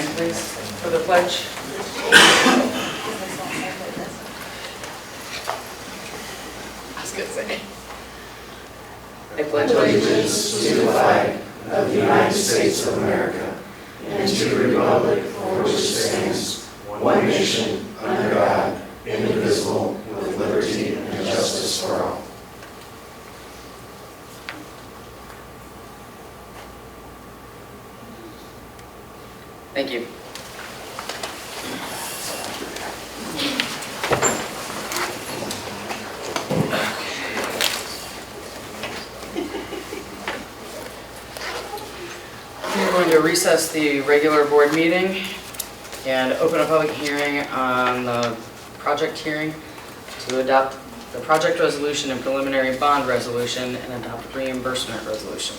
stand, please, for the pledge. I was going to say. I pledge allegiance to the flag of the United States of America and to the republic for which it stands, one nation, under God, indivisible, with liberty and justice for all. Thank you. We're going to recess the regular board meeting and open a public hearing on the project hearing to adopt the project resolution and preliminary bond resolution and adopt reimbursement resolution.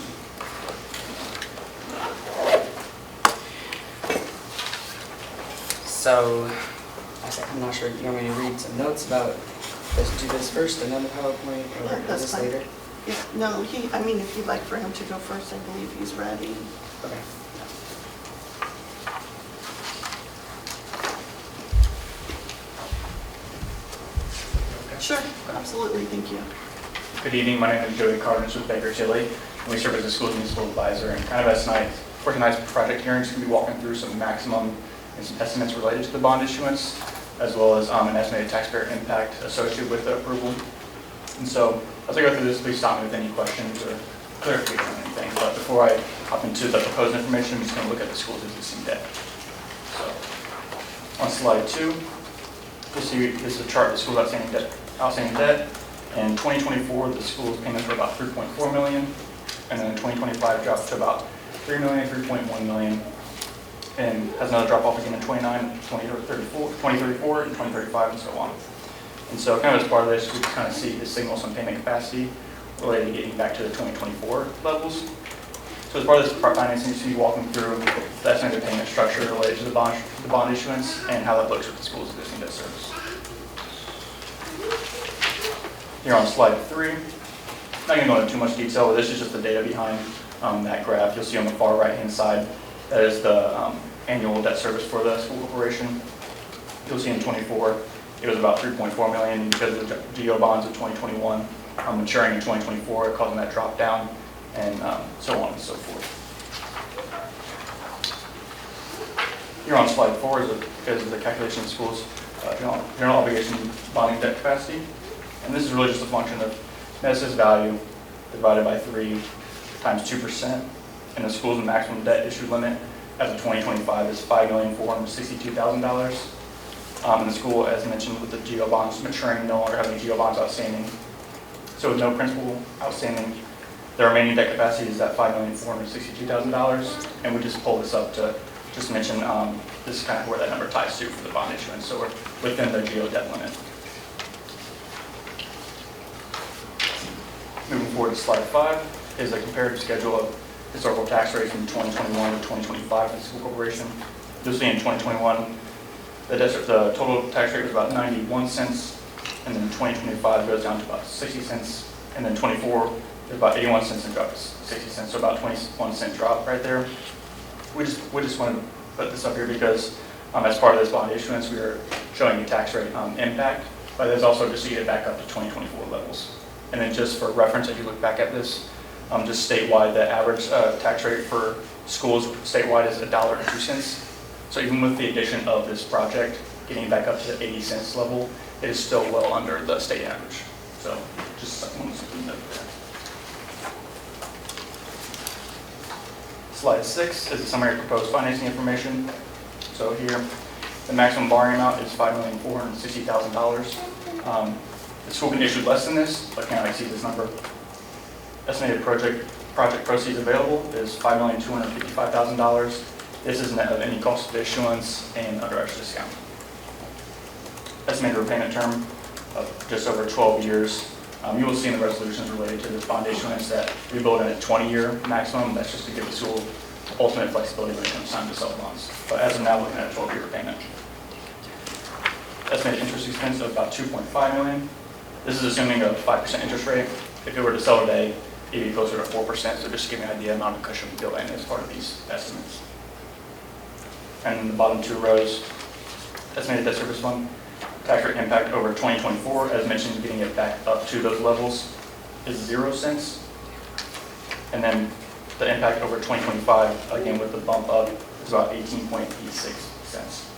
So, I'm not sure, you want me to read some notes about, let's do this first and then the PowerPoint, or Yeah, is that's this fine. later? Yeah, no, if you'd like for him to go first, I believe he's ready. Okay. Sure, absolutely, thank you. Good evening, my name is Joey Carnes with Baker Tilly, and we serve as the school's municipal advisor. And kind of as for tonight's project hearings, we'll be walking through some maximum and some estimates related to the bond issuance, as well as an estimated taxpayer impact associated with the approval. And so, as I go through this, please stop me with any questions or clarification on anything. But before I hop into the proposed information, I'm just going to look at the school's existing debt. So, on slide 2, you'll see this is a chart of the school's outstanding debt. In 2024, the school's payments were about $3.4 million, and then in 2025 dropped to about $3 million, $3.1 million, and has another drop off again in 2034, and 2035, and so on. And so kind of as part of this, we kind of see the signal some payment capacity related to getting back to the 2024 levels. So as part of this financing, you see walking through the estimated payment structure related to the bond issuance and how that looks with the school's existing debt service. Here on slide 3, not going to go into too much detail, but this is just the data behind that graph. You'll see on the far right-hand side, that is the annual debt service for the school corporation. You'll see in 24, it was about $3.4 million because of the GO bonds of 2021 maturing in 2024, causing that drop down, and so on and so forth. Here on slide 4 is the calculation of the school's general obligation bonding debt capacity. And this is really just a function of net assessed value divided by 3 times 2%. And the school's maximum debt issue limit as of 2025 is $5,462,000. And the school, as mentioned, with the GO bonds maturing, no longer have any GO bonds outstanding. So with no principal outstanding, the remaining debt capacity is at $5,462,000. And we just pulled this up to just mention this is kind of where that number ties to for the bond issuance. So we're within the GO debt limit. Moving forward to slide 5 is a comparative schedule of historical tax rates from 2021 to 2025 for the school corporation. You'll see in 2021, the total tax rate was about 91 cents, and then 2025 goes down to about 60 cents, and then 24 is about 81 cents and drops 60 cents, so about 21 cent drop right there. We just want to put this up here because as part of this bond issuance, we are showing the tax rate impact, but there's also just to get it back up to 2024 levels. And then just for reference, if you look back at this, just statewide, the average tax rate for schools statewide is $1.02. So even with the addition of this project, getting back up to the 80 cents level, it is still well under the state average. So just something to note there. Slide 6 is a summary of proposed financing information. So here, the maximum borrowing amount is $5,460,000. The school can issue less than this, but cannot exceed this number. Estimated project proceeds available is $5,255,000. This is net of any cost of issuance and underwriter's discount. Estimated repayment term of just over 12 years. You will see in the resolutions related to this bond issuance that we build in a 20-year maximum. That's just to give the school ultimate flexibility when it comes time to sell bonds. But as of now, looking at a 12-year repayment. Estimated interest expense of about $2.5 million. This is assuming a 5% interest rate. If it were to sell today, it'd be closer to 4%. So just to give you an idea of the amount of cushion we built in as part of these estimates. And the bottom two rows, estimated debt service fund, tax rate impact over 2024, as mentioned, getting it back up to those levels is 0 cents. And then the impact over 2025, again with the bump up, is about 18.86 cents.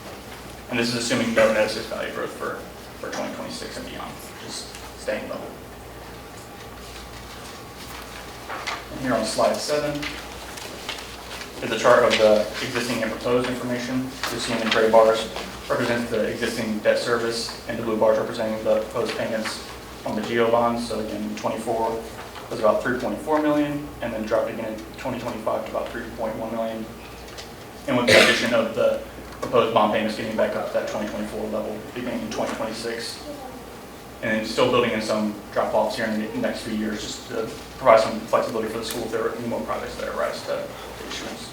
And this is assuming no net assessed value growth for 2026 and beyond, just staying level. And here on slide 7 is a chart of the existing and proposed information. You'll see in the gray bars represents the existing debt service, and the blue bars representing the proposed payments on the GO bonds. So again, 24 was about 3.4 million, and then dropped again in 2025 to about 3.1 million. And with the addition of the proposed bond payments getting back up to that 2024 level beginning in 2026. And then still building in some drop-offs here in the next few years just to provide some flexibility for the school if there are any more projects that arise to issuance.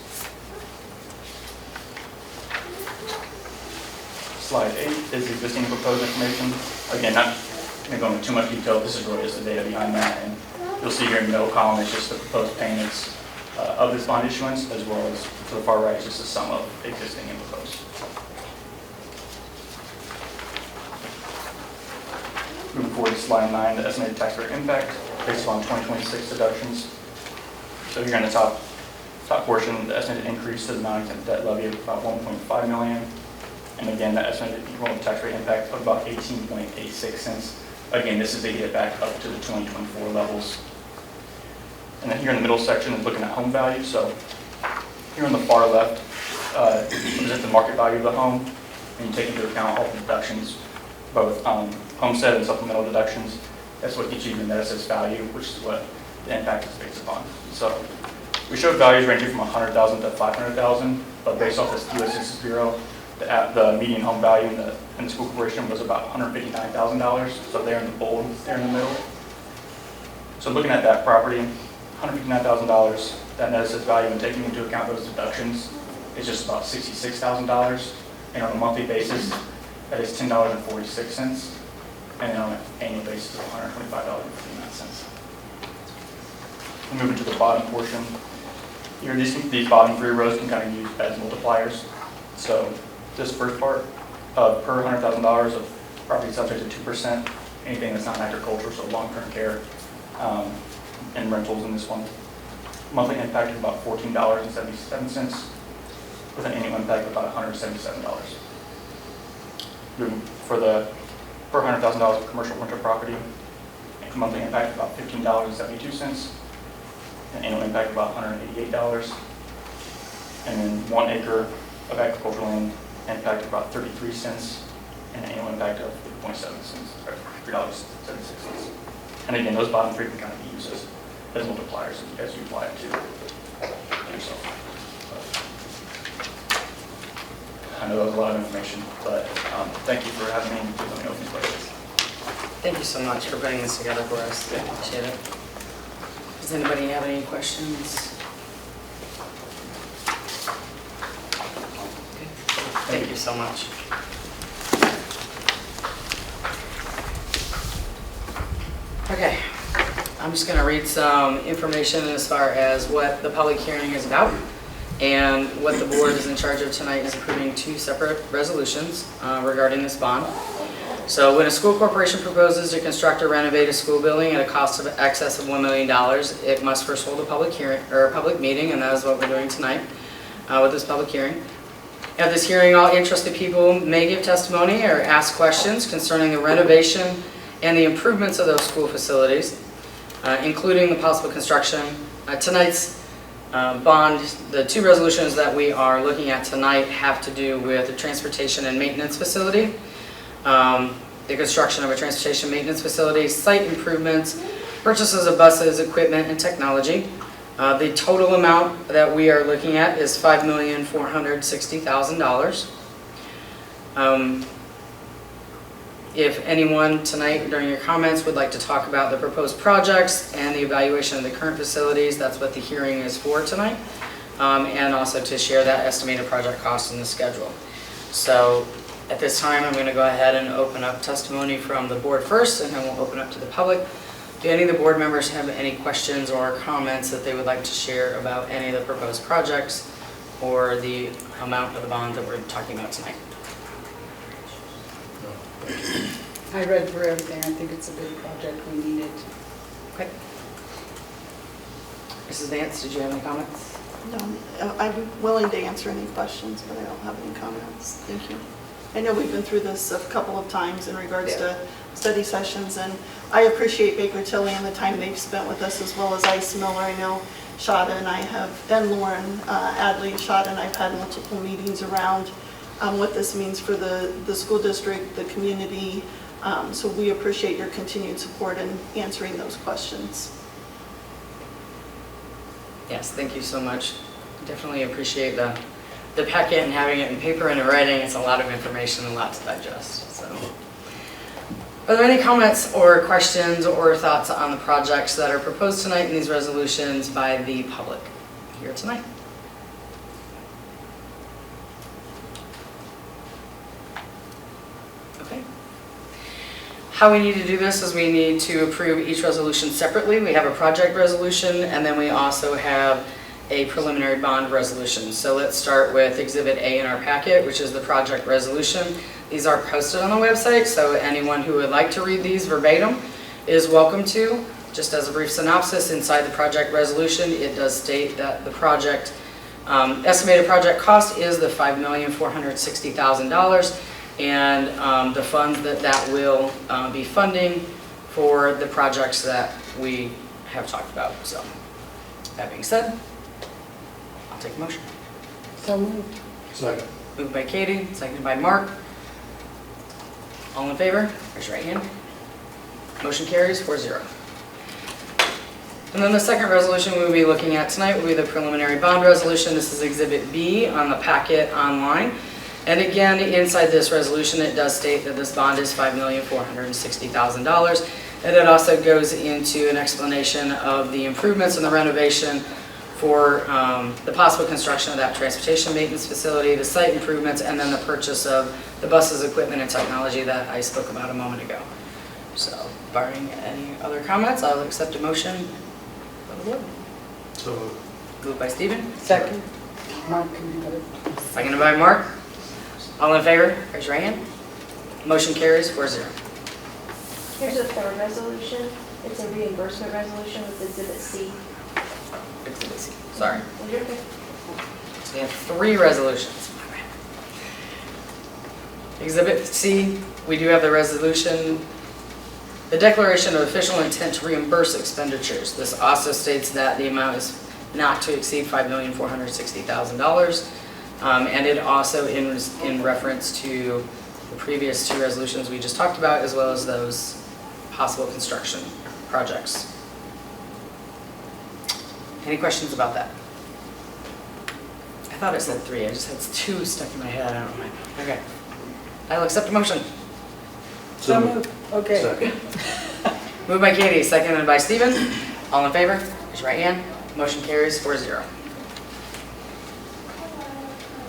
Slide 8 is existing proposed information. Again, not going to go into too much detail. This is really just the data behind that. And you'll see here in the middle column is just the proposed payments of this bond issuance, as well as to the far right is just a sum of existing and proposed. Moving forward to slide 9, the estimated tax rate impact based on 2026 deductions. So here on the top portion, the estimated increase to the non-exempt debt levy of about 1.5 million. And again, the estimated equivalent tax rate impact of about 18.86 cents. Again, this is to get it back up to the 2024 levels. And then here in the middle section is looking at home value. So here on the far left represents the market value of the home, and you take into account all the deductions, both homestead and supplemental deductions. That's what gets you the net assessed value, which is what the impact is based upon. So we showed values ranging from 100,000 to 500,000, but based off this U.S. Census Bureau, the median home value in the school corporation was about $159,000. So there in the bold, there in the middle. So looking at that property, $159,000, that net assessed value, and taking into account those deductions, is just about $66,000. And on a monthly basis, that is $10.46. And on an annual basis, $125.59. Moving to the bottom portion, here these bottom 3 rows can kind of use as multipliers. So this first part, per $100,000 of property subject to 2%, anything that's not agricultural, so long-term care and rentals in this one. Monthly impact is about $14.77, with an annual impact of about $177. For the per $100,000 of commercial rental property, monthly impact of about $15.72, an annual impact of about $188, and then 1 acre of agricultural land impact of about 33 cents, and an annual impact of 3.7 cents, or $3.76. And again, those bottom 3 can kind of be used as multipliers as you apply it to yourself. I know that was a lot of information, but thank you for having me and let me know if any questions. Thank you so much for putting this together for us. I appreciate it. Does anybody have any questions? Okay. Thank you so much. Okay, I'm just going to read some information as far as what the public hearing is about. And what the board is in charge of tonight is approving 2 separate resolutions regarding this bond. So when a school corporation proposes to construct or renovate a school building at a cost of excess of $1 million, it must first hold a public hearing or a public meeting, and that is what we're doing tonight with this public hearing. At this hearing, all interested people may give testimony or ask questions concerning the renovation and the improvements of those school facilities, including the possible construction. Tonight's bond, the 2 resolutions that we are looking at tonight have to do with the transportation and maintenance facility, the construction of a transportation maintenance facility, site improvements, purchases of buses, equipment, and technology. The total amount that we are looking at is $5,460,000. If anyone tonight during your comments would like to talk about the proposed projects and the evaluation of the current facilities, that's what the hearing is for tonight, and also to share that estimated project cost in the schedule. So at this time, I'm going to go ahead and open up testimony from the board first, and then we'll open up to the public. Do any of the board members have any questions or comments that they would like to share about any of the proposed projects or the amount of the bond that we're talking about tonight? I read through everything. I think it's a big project. We need it. Okay. Mrs. Vance, did you have any comments? No, I'm willing to answer any questions, but I don't have any comments. Thank you. I know we've been through this a couple of times in regards to study sessions, and I appreciate Baker Tilly and the time they've spent with us, as well as Ice Miller. I know Shada and I have, and Lauren Adley, Shada and I've had multiple meetings around what this means for the school district, the community. So we appreciate your continued support in answering those questions. Yes, thank you so much. Definitely appreciate the packet and having it in paper and in writing. It's a lot of information, a lot to digest. So, are there any comments or questions or thoughts on the projects that are proposed tonight in these resolutions by the public here tonight? Okay. How we need to do this is we need to approve each resolution separately. We have a project resolution, and then we also have a preliminary bond resolution. So let's start with Exhibit A in our packet, which is the project resolution. These are posted on the website, so anyone who would like to read these verbatim is welcome to. Just as a brief synopsis, inside the project resolution, it does state that the project, estimated project cost is the $5,460,000, and the funds that will be funding for the projects that we have talked about. So, that being said, I'll take a motion. So moved. Second. Moved by Katie, seconded by Mark. All in favor? Raise your right hand. Motion carries 4-0. And then the second resolution we'll be looking at tonight will be the preliminary bond resolution. This is Exhibit B on the packet online. And again, inside this resolution, it does state that this bond is $5,460,000. And it also goes into an explanation of the improvements and the renovation for the possible construction of that transportation maintenance facility, the site improvements, and then the purchase of the buses, equipment, and technology that I spoke about a moment ago. So, barring any other comments, I'll accept a motion for the board. So moved. Moved by Stephen. Second. Mark, can you have it? Seconded by Mark. All in favor, raise your hand. Motion carries 4-0. Here's the third resolution. It's a reimbursement resolution with Exhibit C. Exhibit C. Sorry. You're okay. So we have 3 resolutions. Exhibit C, we do have the resolution, the declaration of official intent to reimburse expenditures. This also states that the amount is not to exceed $5,460,000. And it also in reference to the previous 2 resolutions we just talked about, as well as those possible construction projects. Any questions about that? I thought it said 3. I just had 2 stuck in my head. I don't know. Okay. I'll accept a motion. So moved. Okay. Second. Moved by Katie, seconded by Stephen. All in favor? Raise your right hand. Motion carries 4-0.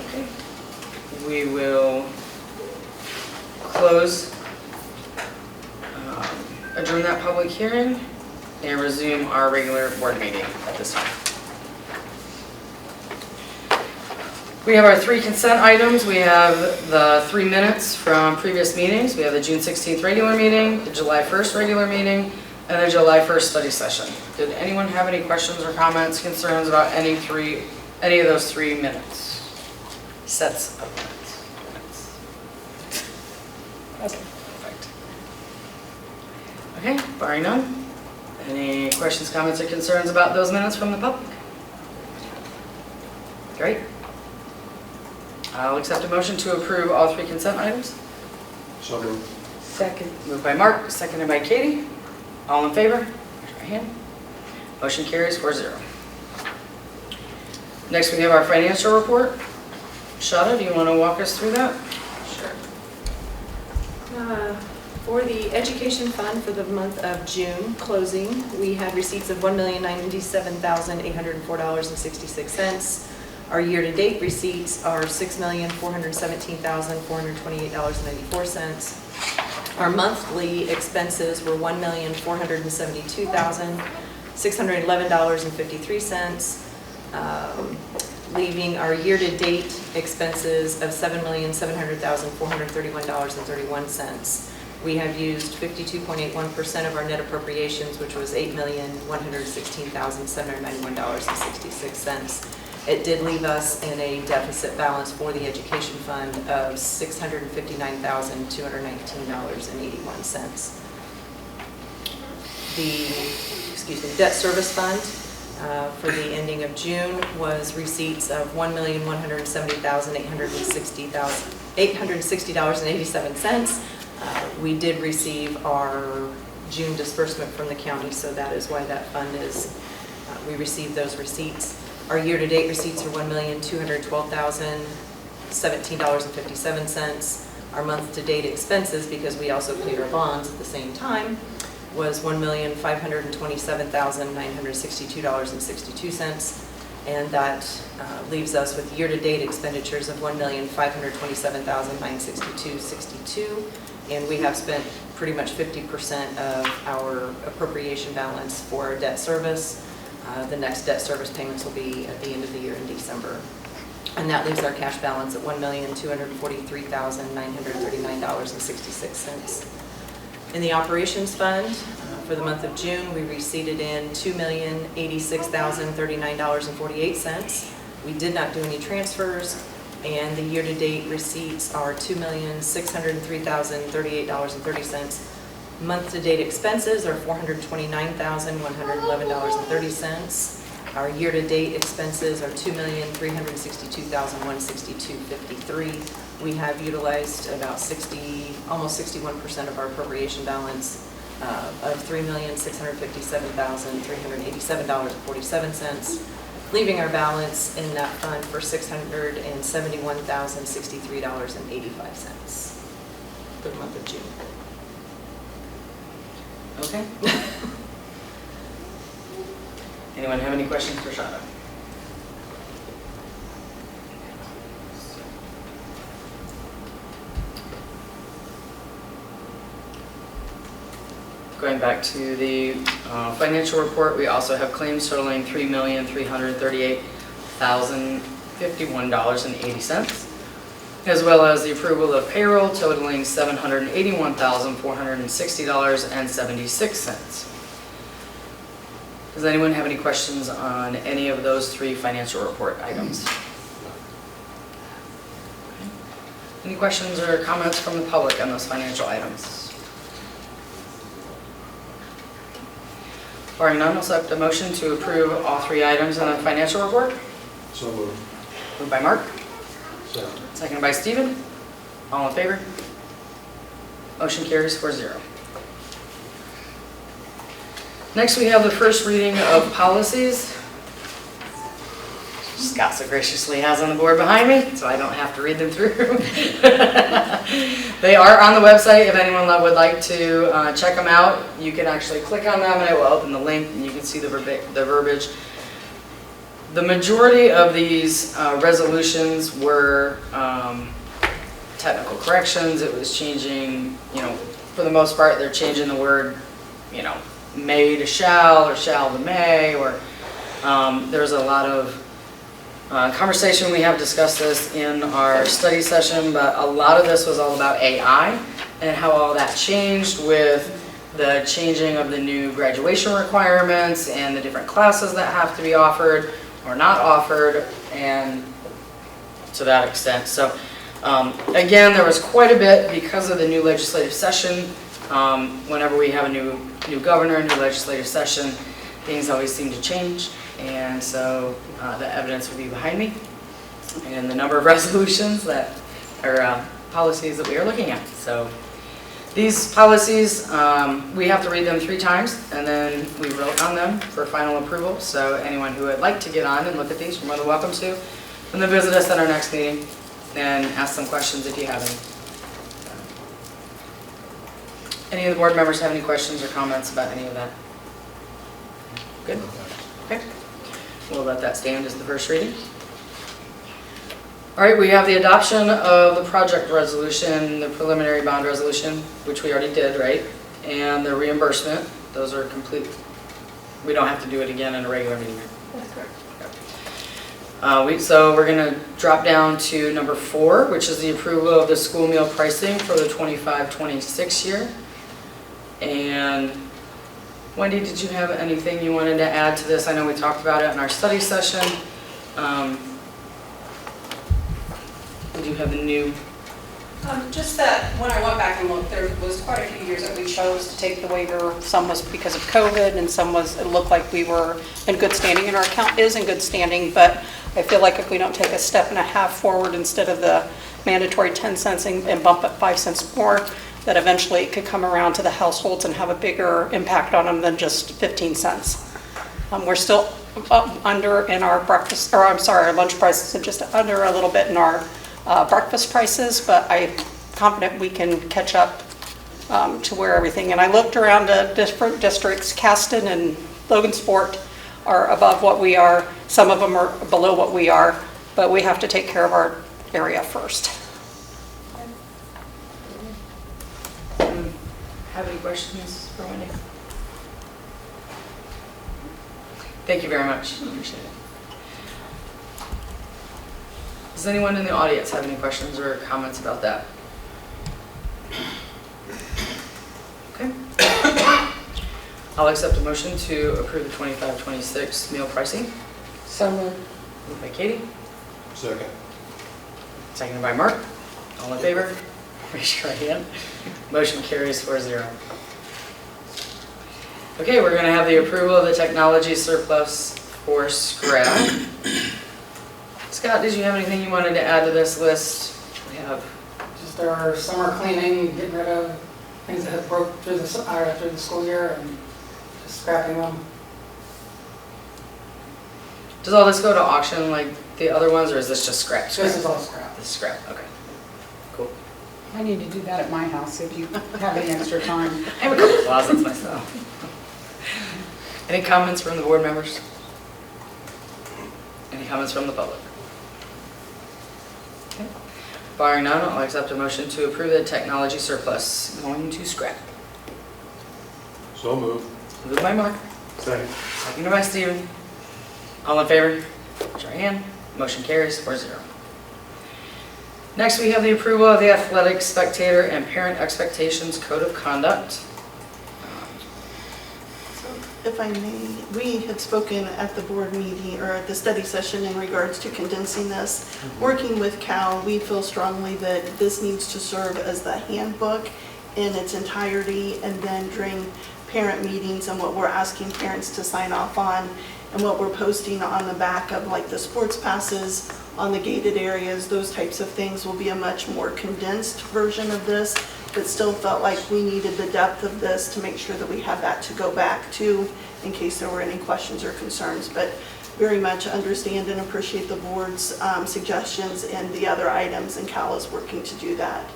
Okay. We will close, adjourn that public hearing, and resume our regular board meeting at this time. We have our 3 consent items. We have the 3 minutes from previous meetings. We have the June 16th regular meeting, the July 1st regular meeting, and the July 1st study session. Did anyone have any questions or comments, concerns about any of those 3 minutes? Sets of minutes. Okay, perfect. Okay, barring none. Any questions, comments, or concerns about those minutes from the public? Great. I'll accept a motion to approve all 3 consent items. So moved. Second. Moved by Mark, seconded by Katie. All in favor? Raise your hand. Motion carries 4-0. Next, we have our financial report. Shada, do you want to walk us through that? Sure. For the education fund for the month of June closing, we had receipts of $1,097,804.66. Our year-to-date receipts are $6,417,428.94. Our monthly expenses were $1,472,611.53. leaving our year-to-date expenses of $7,700,431.31. We have used 52.81% of our net appropriations, which was $8,116,791.66. It did leave us in a deficit balance for the education fund of $659,219.81. The debt service fund for the ending of June was receipts of $1,170,860.87. We did receive our June disbursement from the county, so that is why that fund is, we received those receipts. Our year-to-date receipts are $1,212,017.57. Our month-to-date expenses, because we also paid our bonds at the same time, was $1,527,962.62, and that leaves us with year-to-date expenditures of $1,527,962.62, and we have spent pretty much 50% of our appropriation balance for our debt service. The next debt service payments will be at the end of the year in December. And that leaves our cash balance at $1,243,939.66. In the operations fund, for the month of June, we receipted in $2,086,039.48. We did not do any transfers, and the year-to-date receipts are $2,603,038.30. Month-to-date expenses are $429,111.30. Our year-to-date expenses are $2,362,162.53. We have utilized about almost 61% of our appropriation balance of $3,657,387.47, leaving our balance in that fund for $671,063.85 for the month of June. Okay. Anyone have any questions for Shada? Going back to the financial report, we also have claims totaling $3,338,051.80, as well as the approval of payroll totaling $781,460.76. Does anyone have any questions on any of those three financial report items? Any questions or comments from the public on those financial items? Barring none, I'll accept a motion to approve all three items in the financial report. So moved. Moved by Mark, Second. seconded by Stephen. All in favor? Motion carries 4-0. Next, we have the first reading of policies. Scott so graciously has on the board behind me, so I don't have to read them through. They are on the website. If anyone would like to check them out, you can actually click on them and it will open the link and you can see the verbiage. The majority of these resolutions were technical corrections. It was changing, for the most part, they're changing the word, may to shall or shall to may, or there's a lot of conversation. We have discussed this in our study session, but a lot of this was all about AI and how all that changed with the changing of the new graduation requirements and the different classes that have to be offered or not offered, and to that extent. So again, there was quite a bit because of the new legislative session. Whenever we have a new governor, new legislative session, things always seem to change. And so the evidence would be behind me and the number of resolutions that are policies that we are looking at. So these policies, we have to read them 3 times and then we vote on them for final approval. So anyone who would like to get on and look at these, you're more than welcome to. And then visit us at our next meeting and ask some questions if you have any. Any of the board members have any questions or comments about any of that? Good? Okay. We'll let that stand as the first reading. All right, we have the adoption of the project resolution, the preliminary bond resolution, which we already did, right? And the reimbursement. Those are complete. We don't have to do it again in a regular meeting. That's correct. So we're gonna drop down to number 4, which is the approval of the school meal pricing for the 25-26 year. And Wendy, did you have anything you wanted to add to this? I know we talked about it in our study session. Did you have a new? Just that, when I went back and looked, there was quite a few years that we chose to take the waiver. Some was because of COVID, and some was, it looked like we were in good standing, and our account is in good standing, but I feel like if we don't take a step and a half forward instead of the mandatory 10 cents and bump it 5 cents more, that eventually it could come around to the households and have a bigger impact on them than just 15 cents. We're still up under in our breakfast, or I'm sorry, our lunch prices, and just under a little bit in our breakfast prices, but I'm confident we can catch up to where everything, and I looked around the different districts. Caston and Logansport are above what we are, some of them are below what we are, but we have to take care of our area first. Have any questions for Wendy? Thank you very much. Appreciate it. Does anyone in the audience have any questions or comments about that? Okay. I'll accept a motion to approve the 25-26 meal pricing. So moved. Moved by Katie, Second. seconded by Mark. All in favor? Raise your right hand. Motion carries 4-0. Okay, we're going to have the approval of the technology surplus for scrap. Scott, did you have anything you wanted to add to this list? We have. Just our summer cleaning, getting rid of things that have broke through the school year and just scrapping them. Does all this go to auction like the other ones, or is this just scrap? This is all scrap. This is scrap, okay. Cool. I need to do that at my house if you have any extra time. I have a couple closets myself. Any comments from the board members? Any comments from the public? Okay. Barring none, I'll accept a motion to approve the technology surplus going to scrap. So moved. Moved by Mark, Second. seconded by Steven. All in favor? Raise your hand. Motion carries 4-0. Next, we have the approval of the athletic spectator and parent expectations code of conduct. So, if I may, we had spoken at the board meeting or at the study session in regards to condensing this. Working with Cal, we feel strongly that this needs to serve as the handbook in its entirety, and then during parent meetings and what we're asking parents to sign off on and what we're posting on the back of like the sports passes on the gated areas, those types of things will be a much more condensed version of this, but still felt like we needed the depth of this to make sure that we have that to go back to in case there were any questions or concerns. But very much understand and appreciate the board's suggestions and the other items, and Cal is working to do that.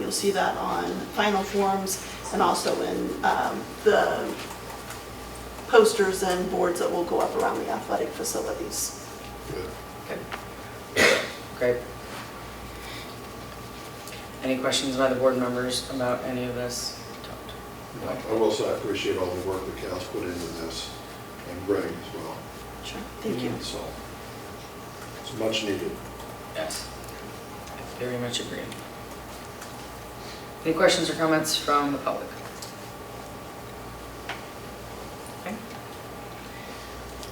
You'll see that on final forms and also in the posters and boards that will go up around the athletic facilities. Good. Great. Any questions by the board members about any of this? I will say I appreciate all the work that Cal's put into this, and Greg as well. Sure. Thank you. So, it's much needed. Yes. I very much agree. Any questions or comments from the public? Okay.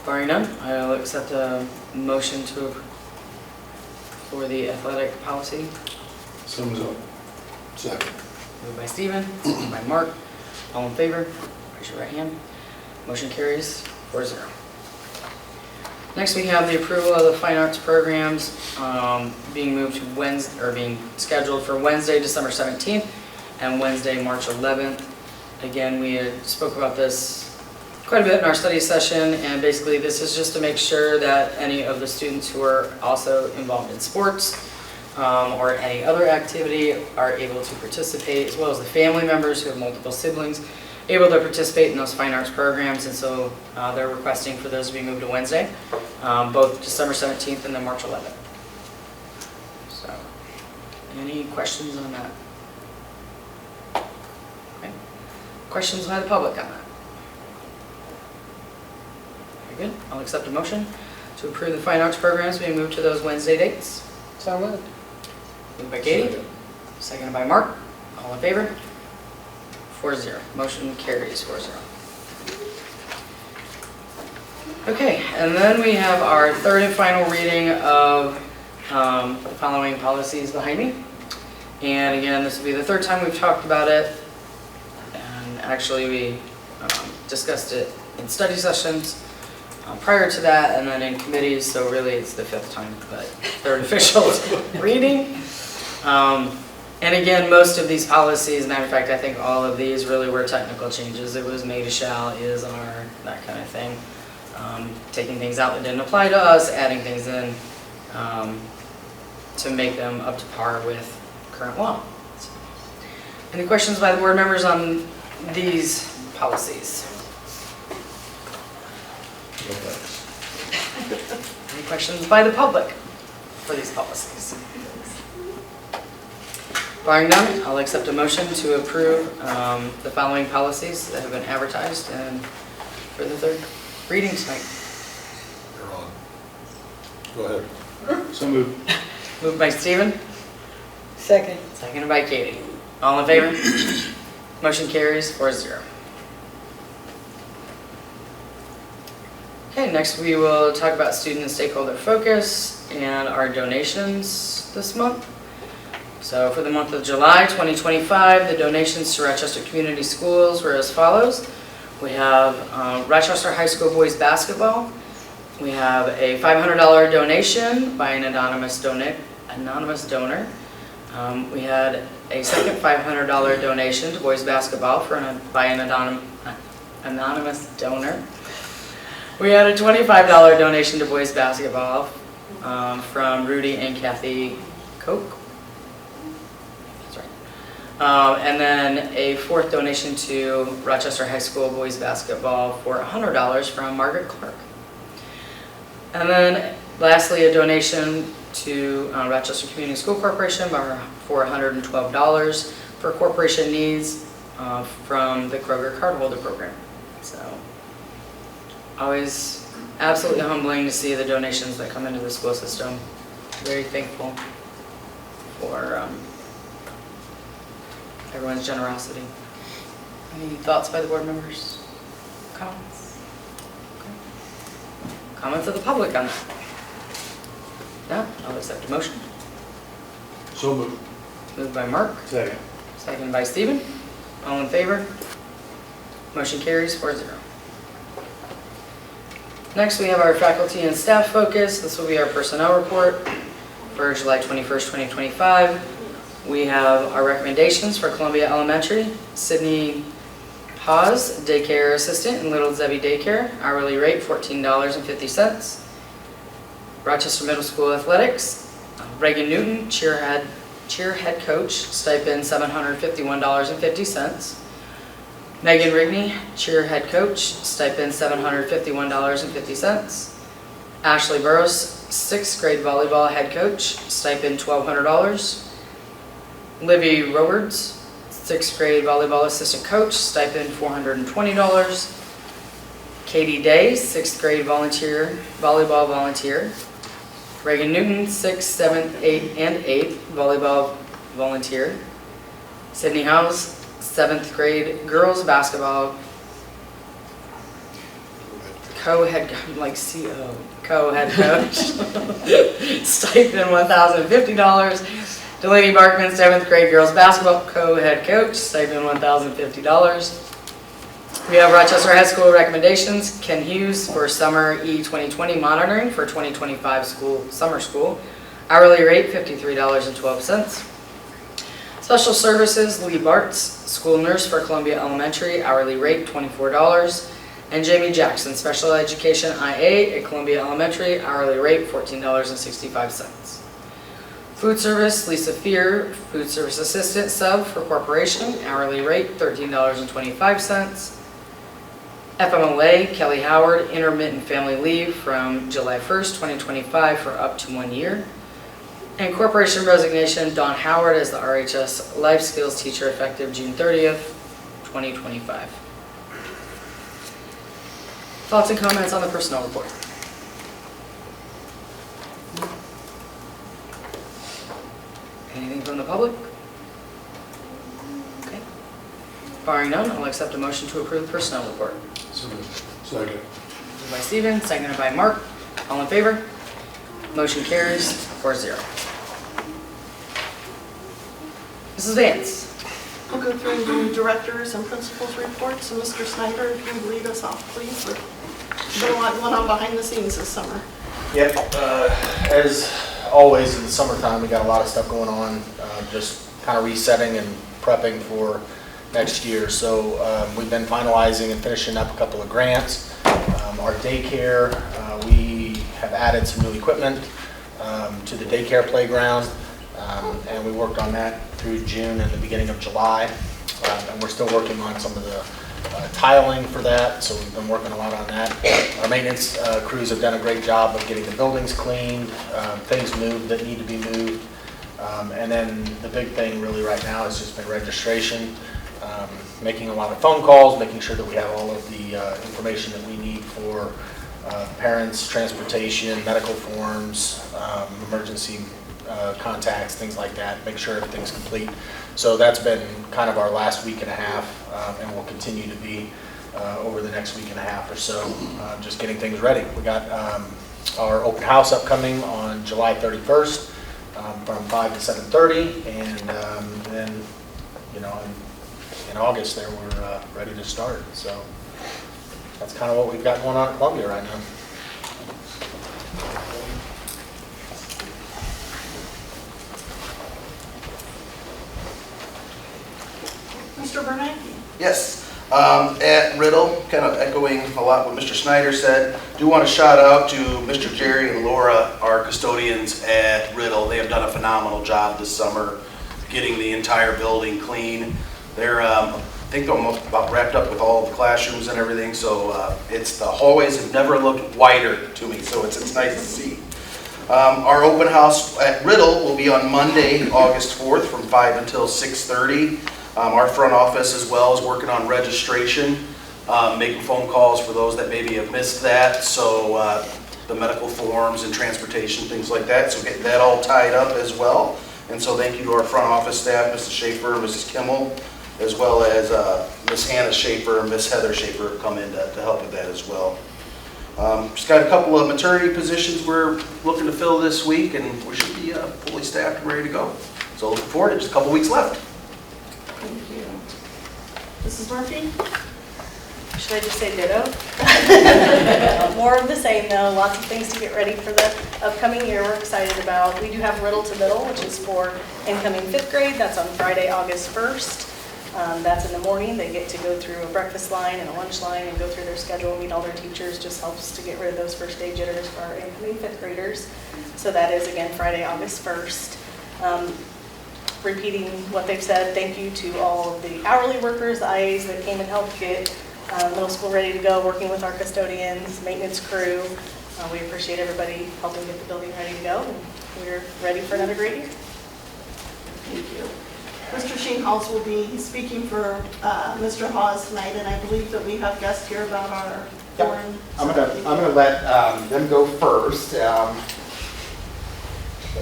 Barring none, I'll accept a motion for the athletic policy. Sums up. Second. Moved by Steven, seconded by Mark. All in favor? Raise your right hand. Motion carries 4-0. Next, we have the approval of the fine arts programs being moved to Wednesday, or being scheduled for Wednesday, December 17th and Wednesday, March 11th. Again, we had spoke about this quite a bit in our study session, and basically this is just to make sure that any of the students who are also involved in sports or any other activity are able to participate, as well as the family members who have multiple siblings able to participate in those fine arts programs. And so they're requesting for those to be moved to Wednesday, both December 17th and then March 11th. So, any questions on that? Okay. Questions by the public on that? Very good. I'll accept a motion to approve the fine arts programs being moved to those Wednesday dates. So moved. Moved by Katie, seconded by Mark. All in favor? 4-0. Motion carries 4-0. Okay, and then we have our third and final reading of the following policies behind me. And again, this will be the third time we've talked about it. And actually, we discussed it in study sessions prior to that, and then in committees, so really it's the fifth time, but third official reading. And again, most of these policies, matter of fact, I think all of these really were technical changes. It was may to shall, is, are, that kind of thing. Taking things out that didn't apply to us, adding things in to make them up to par with current law. Any questions by the board members on these policies? Any questions by the public for these policies? Barring none, I'll accept a motion to approve the following policies that have been advertised and for the third reading tonight. You're on. Go ahead. So moved. Moved by Stephen, Second. seconded by Katie. All in favor? Motion carries 4-0. Okay, next we will talk about student and stakeholder focus and our donations this month. So for the month of July 2025, the donations to Rochester Community Schools were as follows. We have Rochester High School boys basketball. We have a $500 donation by an anonymous donor. We had a second $500 donation to boys basketball by an anonymous donor. We had a $25 donation to boys basketball from Rudy and Kathy Koch. That's right. And then a fourth donation to Rochester High School boys basketball for $100 from Margaret Clark. And then lastly, a donation to Rochester Community School Corporation for $112 for corporation needs from the Kroger Cardholder Program. So always absolutely humbling to see the donations that come into the school system. Very thankful for everyone's generosity. Any thoughts by the board members? Comments? Okay. Comments of the public on that? No? I'll accept a motion. So moved. Moved by Mark, Second. seconded by Stephen. All in favor? Motion carries 4-0. Next, we have our faculty and staff focus. This will be our personnel report for July 21st, 2025. We have our recommendations for Columbia Elementary. Sydney Hawes, daycare assistant in Little Zebby Daycare, hourly rate $14.50. Rochester Middle School Athletics, Reagan Newton, cheer head coach, stipend $751.50. Megan Rigney, cheer head coach, stipend $751.50. Ashley Burrows, 6th grade volleyball head coach, stipend $1,200. Livy Rowards, 6th grade volleyball assistant coach, stipend $420. Katie Day, 6th grade volleyball volunteer. Reagan Newton, 6th, 7th, 8th, and 8th volleyball volunteer. Sydney House, 7th grade girls basketball co-head coach, stipend $1,050. Delaney Barkman, 7th grade girls basketball co-head coach, stipend $1,050. We have Rochester High School recommendations. Ken Hughes for summer E2020 monitoring for 2025 summer school. Hourly rate $53.12. Special services, Lee Bartz, school nurse for Columbia Elementary, hourly rate $24. And Jamie Jackson, special education IA at Columbia Elementary, hourly rate $14.65. Food service, Lisa Fear, food service assistant sub for corporation, hourly rate $13.25. FMLA, Kelly Howard, intermittent family leave from July 1st, 2025 for up to 1 year. And corporation resignation, Dawn Howard as the RHS life skills teacher effective June 30th, 2025. Thoughts and comments on the personnel report? Anything from the public? Okay. Barring none, I'll accept a motion to approve the personnel report. So moved. Second. Moved by Steven, seconded by Mark. All in favor? Motion carries 4-0. Mrs. Vance. I'll go through and do directors and principals reports. So Mr. Snyder, if you would lead us off, please. There's been a lot going on behind the scenes this summer. Yep, as always in the summertime, we got a lot of stuff going on, just kind of resetting and prepping for next year. So we've been finalizing and finishing up a couple of grants. Our daycare, we have added some new equipment to the daycare playground, and we worked on that through June and the beginning of July. And we're still working on some of the tiling for that, so we've been working a lot on that. Our maintenance crews have done a great job of getting the buildings cleaned, things moved that need to be moved. And then the big thing really right now has just been registration, making a lot of phone calls, making sure that we have all of the information that we need for parents, transportation, medical forms, emergency contacts, things like that, make sure everything's complete. So that's been kind of our last week and a half, and will continue to be over the next week and a half or so, just getting things ready. We got our open house upcoming on July 31st from 5 to 7:30, and then, you know, in August there we're ready to start. So that's kind of what we've got going on at Columbia right now. Mr. Bernanke. Yes, at Riddle, kind of echoing a lot what Mr. Snyder said, do want to shout out to Mr. Jerry and Laura, our custodians at Riddle. They have done a phenomenal job this summer getting the entire building clean. They're, I think they're almost about wrapped up with all the classrooms and everything, so it's, the hallways have never looked whiter to me, so it's nice to see. Our open house at Riddle will be on Monday, August 4th from 5 until 6:30. Our front office as well is working on registration, making phone calls for those that maybe have missed that. So the medical forms and transportation, things like that. So get that all tied up as well. And so thank you to our front office staff, Mrs. Schaefer, Mrs. Kimmel, as well as Miss Hannah Schaefer and Miss Heather Schaefer have come in to help with that as well. Just got a couple of maternity positions we're looking to fill this week, and we should be fully staffed and ready to go. So looking forward to just a couple weeks left. Thank you. Mrs. Murphy? Should I just say ditto? More of the same though, lots of things to get ready for the upcoming year we're excited about. We do have Riddle to Middle, which is for incoming 5th grade. That's on Friday, August 1st. That's in the morning. They get to go through a breakfast line and a lunch line and go through their schedule, meet all their teachers. Just helps to get rid of those first day jitters for our incoming 5th graders. So that is again Friday, August 1st. Repeating what they've said, thank you to all of the hourly workers, the IAs that came and helped get middle school ready to go, working with our custodians, maintenance crew. We appreciate everybody helping get the building ready to go, and we're ready for another great year. Thank you. Mr. Sheen-Halls will be speaking for Mr. Hawes tonight, and I believe that we have guests here about our foreign. I'm gonna let them go first.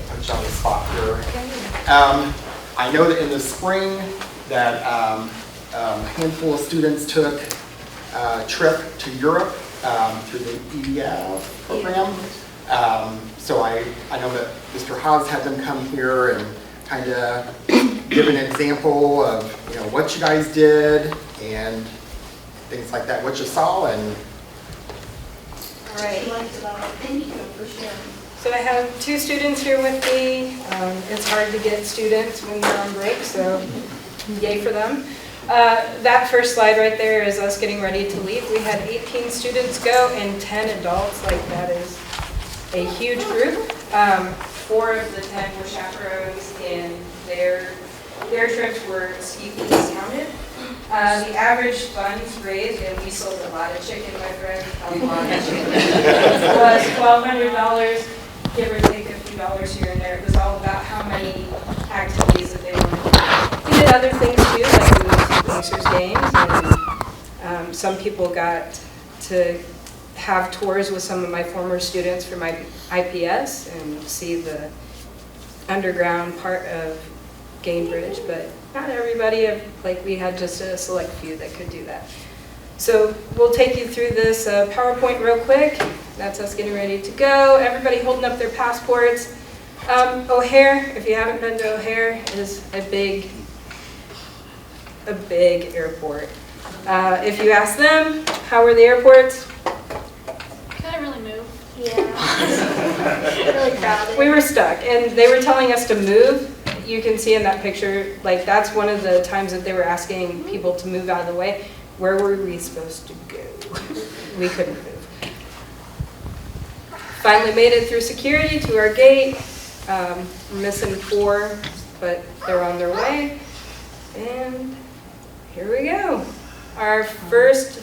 Touch on the spot here. I know that in the spring that a handful of students took a trip to Europe through the EDF program. So I know that Mr. Haas had them come here and kind of give an example of what you guys did and things like that, what you saw. And All right. Thank you for sharing. So I have 2 students here with me. It's hard to get students when they're on break, so yay for them. That first slide right there is us getting ready to leave. We had 18 students go and 10 adults. Like, that is a huge group. 4 of the 10 were chaperones, and their trips were steeply discounted. The average funds raised, and we sold a lot of chicken, my friend, a lot of chicken, was $1,200. Give or take a few dollars here and there. It was all about how many activities that they wanted to do. We did other things too, like we went to Pacers games, and some people got to have tours with some of my former students from my IPS and see the underground part of Gainbridge, but not everybody, like we had just a select few that could do that. So we'll take you through this PowerPoint real quick. That's us getting ready to go. Everybody holding up their passports. O'Hare, if you haven't been to O'Hare, is a big airport. If you ask them, how were the airports? Couldn't really move. Yeah. Really crowded. We were stuck, and they were telling us to move. You can see in that picture, like that's one of the times that they were asking people to move out of the way. Where were we supposed to go? We couldn't move. Finally made it through security to our gate. We're missing 4, but they're on their way. And here we go. Our first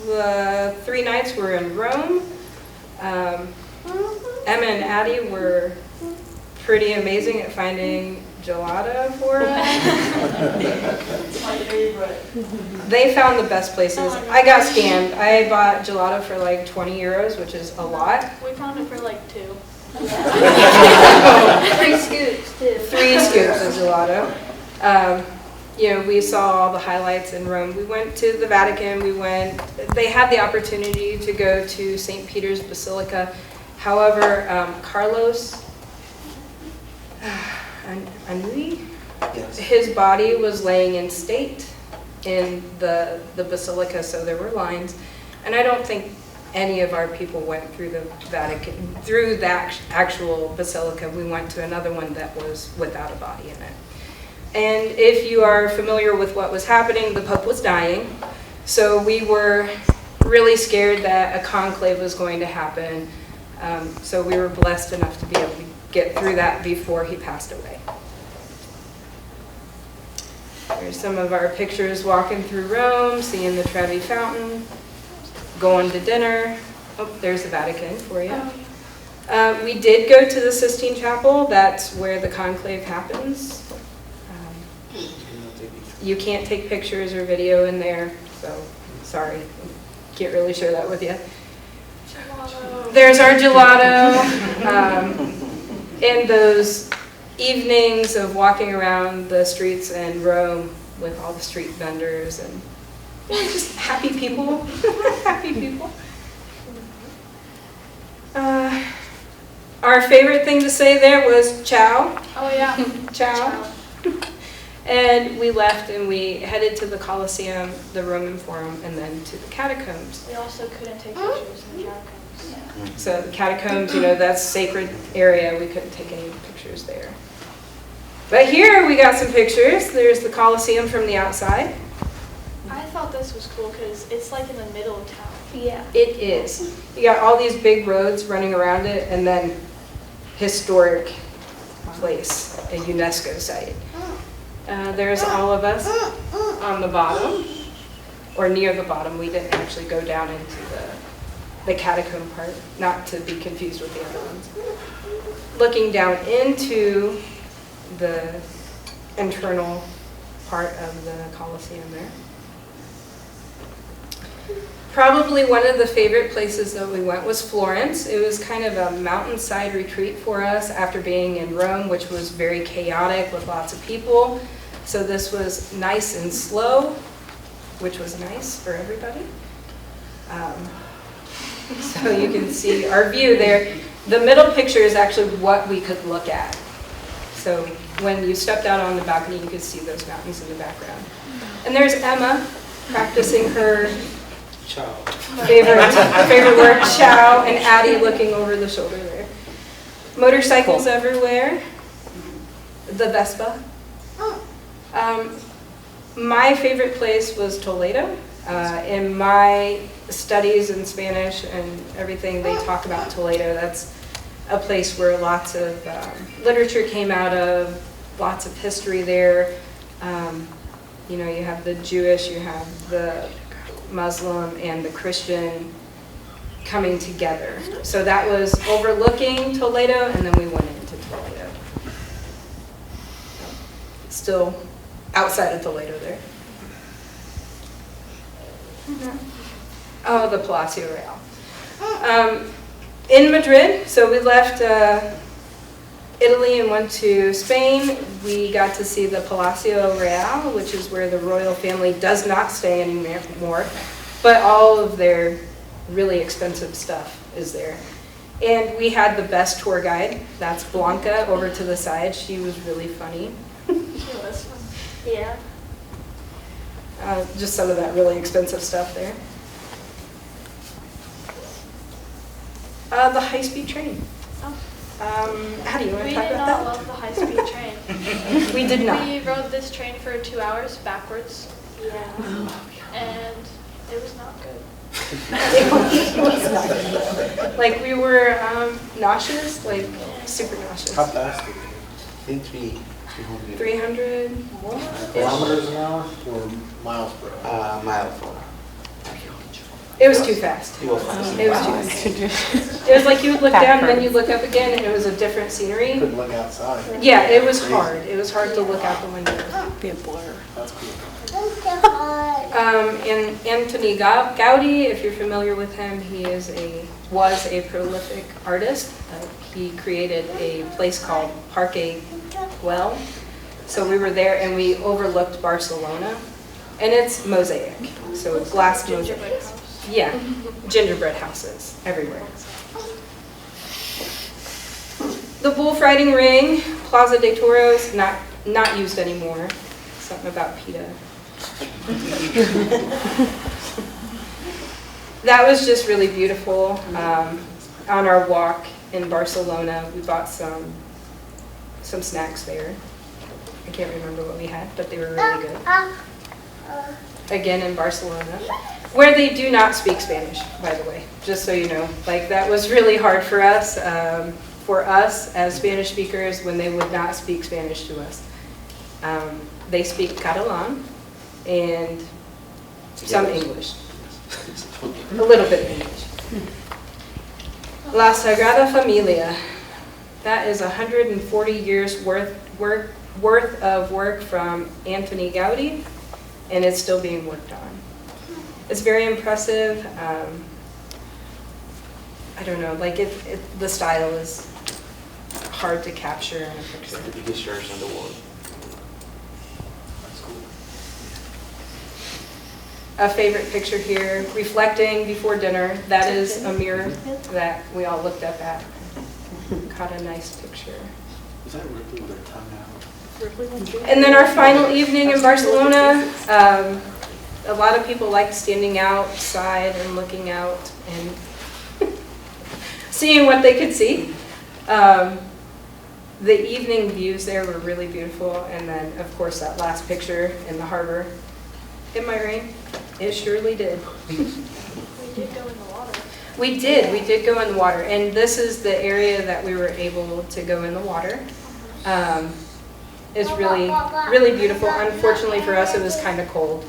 3 nights were in Rome. Emma and Addie were pretty amazing at finding gelato for us. It's my favorite. They found the best places. I got scammed. I bought gelato for like 20 euros, which is a lot. We found it for like 2. 3 scoops too. 3 scoops of gelato. You know, we saw all the highlights in Rome. We went to the Vatican. They had the opportunity to go to St. Peter's Basilica. However, Carlos Anui, his body was laying in state in the basilica, so there were lines. And I don't think any of our people went through the Vatican, through that actual basilica. We went to another one that was without a body in it. And if you are familiar with what was happening, the Pope was dying. So we were really scared that a conclave was going to happen. So we were blessed enough to be able to get through that before he passed away. Here's some of our pictures walking through Rome, seeing the Trevi Fountain, going to dinner. Oh, there's the Vatican for you. We did go to the Sistine Chapel. That's where the conclave happens. You can't take pictures or video in there, so sorry. Can't really share that with you. Gelato. There's our gelato. And those evenings of walking around the streets in Rome with all the street vendors and just happy people. Happy people. Our favorite thing to say there was ciao. Oh yeah. Ciao. And we left and we headed to the Colosseum, the Roman Forum, and then to the catacombs. We also couldn't take pictures in the catacombs. So the catacombs, you know, that's sacred area. We couldn't take any pictures there. But here we got some pictures. There's the Colosseum from the outside. I thought this was cool because it's like in the middle of town. Yeah. It is. You got all these big roads running around it, and then historic place, a UNESCO site. There's all of us on the bottom, or near the bottom. We didn't actually go down into the catacomb part, not to be confused with the other ones. Looking down into the internal part of the Colosseum there. Probably one of the favorite places that we went was Florence. It was kind of a mountainside retreat for us after being in Rome, which was very chaotic with lots of people. So this was nice and slow, which was nice for everybody. So you can see our view there. The middle picture is actually what we could look at. So when you stepped out on the balcony, you could see those mountains in the background. And there's Emma practicing her favorite word, ciao, and Addie looking over the shoulder there. Motorcycles everywhere. The Vespa. My favorite place was Toledo. In my studies in Spanish and everything, they talk about Toledo. That's a place where lots of literature came out of, lots of history there. You know, you have the Jewish, you have the Muslim, and the Christian coming together. So that was overlooking Toledo, and then we went into Toledo. Still outside of Toledo there. Oh, the Palacio Real. In Madrid, so we left Italy and went to Spain. We got to see the Palacio Real, which is where the royal family does not stay anymore, but all of their really expensive stuff is there. And we had the best tour guide. That's Blanca over to the side. She was really funny. Yeah. Just some of that really expensive stuff there. The high-speed train. How do you want We to talk did about not that? love the high-speed train. We did not. We rode this train for 2 hours backwards. Yeah. And it was not good. It was not good. Like we were nauseous, like super nauseous. How fast did it? 300 more? Kilometers an hour or miles per hour? Mile per hour. It was too fast. It was too fast. It was like you would look down and then you'd look up again and it was a different scenery. Couldn't look outside. Yeah, it was hard. It was hard to look out the window. Be a blur. That's cool. And Anthony Gaudi, if you're familiar with him, he was a prolific artist. He created a place called Parque Güell. So we were there and we overlooked Barcelona. And it's mosaic, so glass mosaic. Yeah, gingerbread houses everywhere. The bullfighting ring, Plaza de Toros, not used anymore. Something about PETA. That was just really beautiful. On our walk in Barcelona, we bought some snacks there. I can't remember what we had, but they were really good. Again in Barcelona, where they do not speak Spanish, by the way, just so you know. Like that was really hard for us as Spanish speakers when they would not speak Spanish to us. They speak Catalan and some English, a little bit of English. La Sagrada Familia, that is 140 years worth of work from Anthony Gaudi, and it's still being worked on. It's very impressive. I don't know, like the style is hard to capture in a picture. The biggest church in the world. That's cool. A favorite picture here, reflecting before dinner. That is a mirror that we all looked up at. Caught a nice picture. Is that Ripley with her tongue out? And then our final evening in Barcelona, a lot of people liked standing outside and looking out and seeing what they could see. The evening views there were really beautiful, and then of course that last picture in the harbor. It might rain. It surely did. We did go in the water. We did go in the water, and this is the area that we were able to go in the water. It's really, really beautiful. Unfortunately for us, it was kind of cold.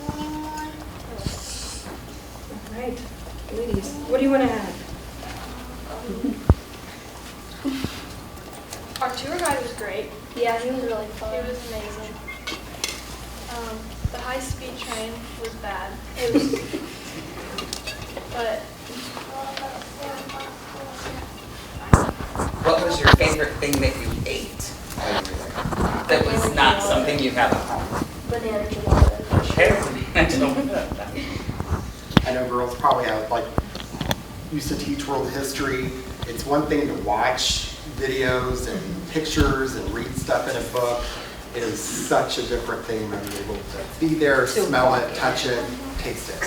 All right, ladies, what do you want to add? Our tour guide was great. Yeah, he was really fun. It was amazing. The high-speed train was bad. It was, But What was your favorite thing that you ate while you were there? That was not something you have at home. banana gelato. Okay. I know girls probably have, like, used to teach world history. It's one thing to watch videos and pictures and read stuff in a book. It is such a different thing when you're able to be there, smell it, touch it, taste it.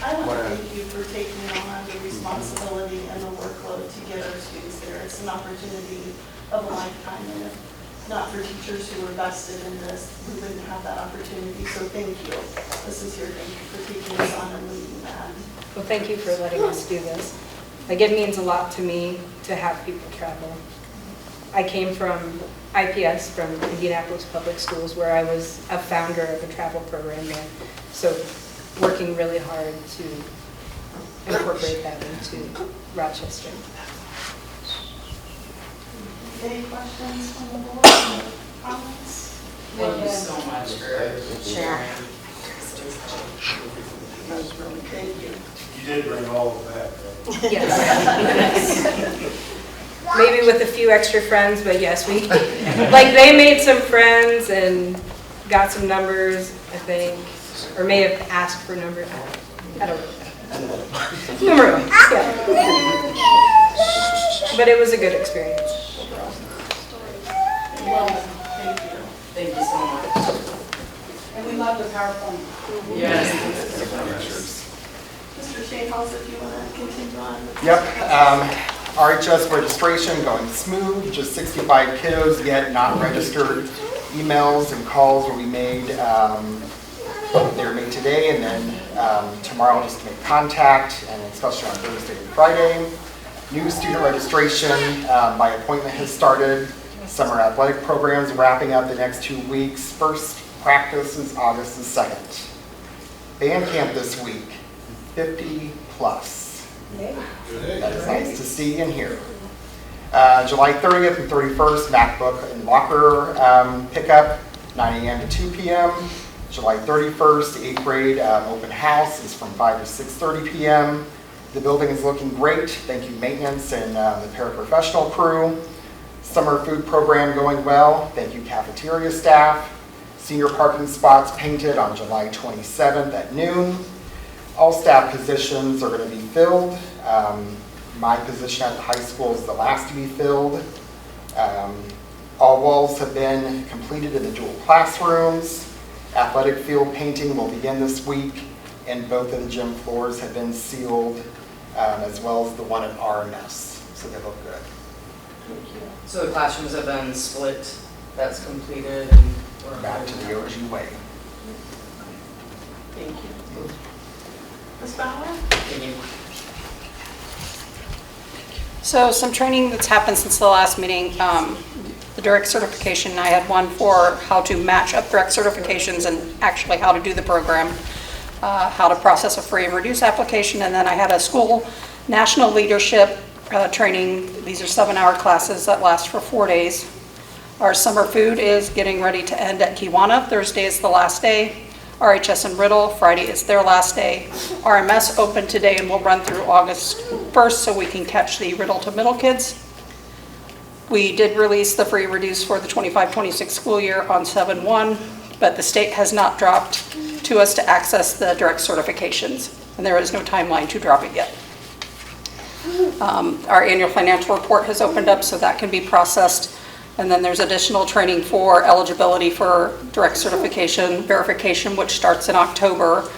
I want to thank you for taking on the responsibility and the workload to get our students there. It's an opportunity of a lifetime, and if not for teachers who were vested in this, we wouldn't have that opportunity. So thank you. A sincere thank you for taking us on and leading that. Well, thank you for letting us do this. Like, it means a lot to me to have people travel. I came from IPS, from Indianapolis Public Schools, where I was a founder of a travel program there. So working really hard to incorporate that into Rochester. Any questions from the board or comments? Thank you so much for sharing. That was really, thank you. You did bring all of that, right? Yes. maybe with a few extra friends, but yes, we, like, they made some friends and got some numbers, I think, or may have asked for numbers. I don't know. Numero, yeah. But it was a good experience. Thank you so much. And we love the PowerPoint. Yes. Mr. Shahals, if you want to continue on. Yep, RHS registration going smooth, just 65 kiddos yet not registered. Emails and calls will be made, they were made today, and then tomorrow just to make contact, and especially on Thursday and Friday. New student registration by appointment has started. Summer athletic programs wrapping up the next 2 weeks. First practice is August the 2nd. Band camp this week, 50 plus. That is nice to see and hear. July 30th and 31st, MacBook and locker pickup, 9 a.m. to 2 p.m. July 31st, 8th grade open house is from 5 to 6:30 p.m. The building is looking great. Thank you, maintenance and the paraprofessional crew. Summer food program going well. Thank you, cafeteria staff. Senior parking spots painted on July 27th at noon. All staff positions are going to be filled. My position at the high school is the last to be filled. All walls have been completed in the dual classrooms. Athletic field painting will begin this week, and both of the gym floors have been sealed, as well as the one at RMS. So they look good. So the classrooms have been split, that's completed, and we're Back to the OG way. Thank you. Ms. Bauer? Thank you. So some training that's happened since the last meeting, the direct certification, I had one for how to match up direct certifications and actually how to do the program, how to process a free and reduced application, and then I had a school national leadership training. These are 7-hour classes that last for 4 days. Our summer food is getting ready to end at Kiwanis. Thursday is the last day. RHS and Riddle, Friday is their last day. RMS opened today and will run through August 1st so we can catch the Riddle to middle kids. We did release the free reduce for the 25-26 school year on 7/1, but the state has not dropped to us to access the direct certifications, and there is no timeline to drop it yet. Our annual financial report has opened up so that can be processed. And then there's additional training for eligibility for direct certification verification, which starts in October.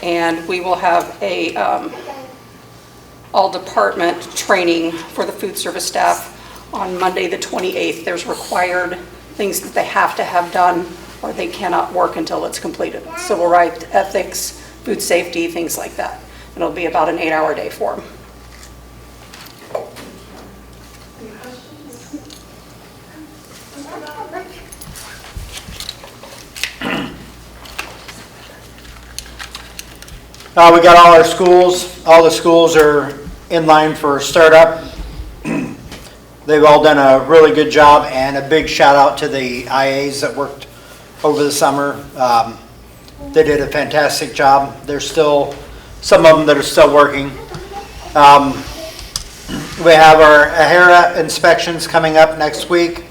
And we will have a all department training for the food service staff on Monday the 28th. There's required things that they have to have done or they cannot work until it's completed. Civil rights, ethics, food safety, things like that. And it'll be about an 8-hour day for them. We got all our schools. All the schools are in line for startup. They've all done a really good job, and a big shout out to the IAs that worked over the summer. They did a fantastic job. There's still some of them that are still working. We have our AHERA inspections coming up next week.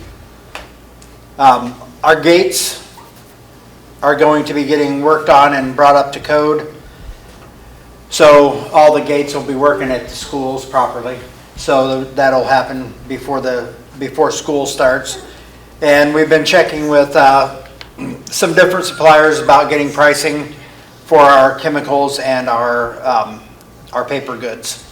Our gates are going to be getting worked on and brought up to code. So all the gates will be working at the schools properly. So that'll happen before school starts. And we've been checking with some different suppliers about getting pricing for our chemicals and our paper goods.